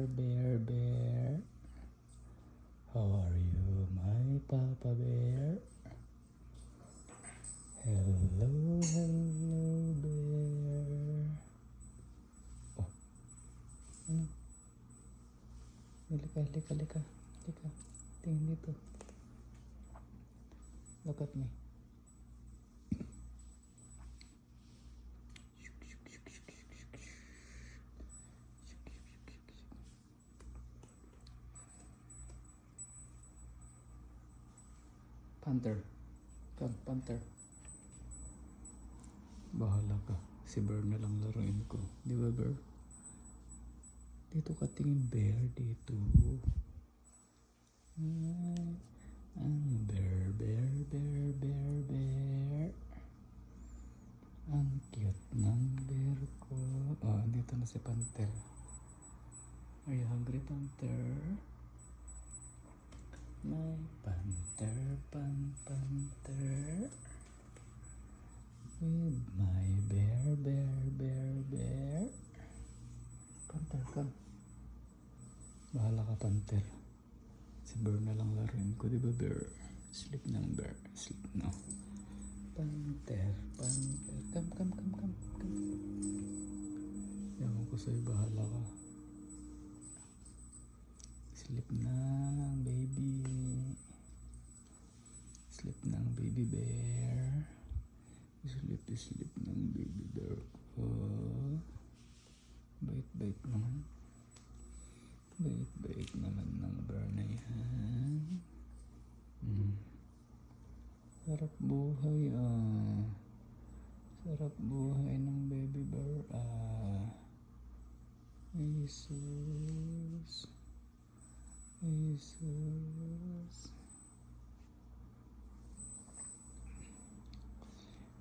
Bear, bear, how are you, my Papa Bear? Hello, hello, bear. Oh, ano? Halika, halika, halika, halika. Tingin dito. Look at me. Panther. Come, Panther. Bahala ka. Si Bear na lang laruin ko. Di ba, Bear? Dito ka tingin, Bear. Dito. Ang bear, bear, bear, bear, bear. Ang cute ng bear ko. Oh, dito na si Panther. Are you hungry, Panther? My panther, panther. With my bear, bear, bear, bear. Panther, come. Bahala ka, Panther. Si Bear na lang laruin ko, di ba, Bear? Sleep ng Bear. Sleep na. Panther, panther. Come, come, come, come, come. Ewan ko sa'yo, bahala ka. Sleep na, baby. Sleep ng baby bear. Sleep, sleep ng baby bear ko. Bait-bait naman. Bait-bait naman ng bear na yan. Sarap buhay, ah. Sarap buhay ng baby bear, ah. Jesus. Jesus.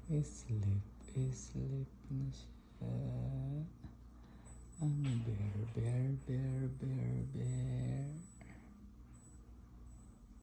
Sleep, sleep na siya. Ang bear, bear, bear, bear, bear.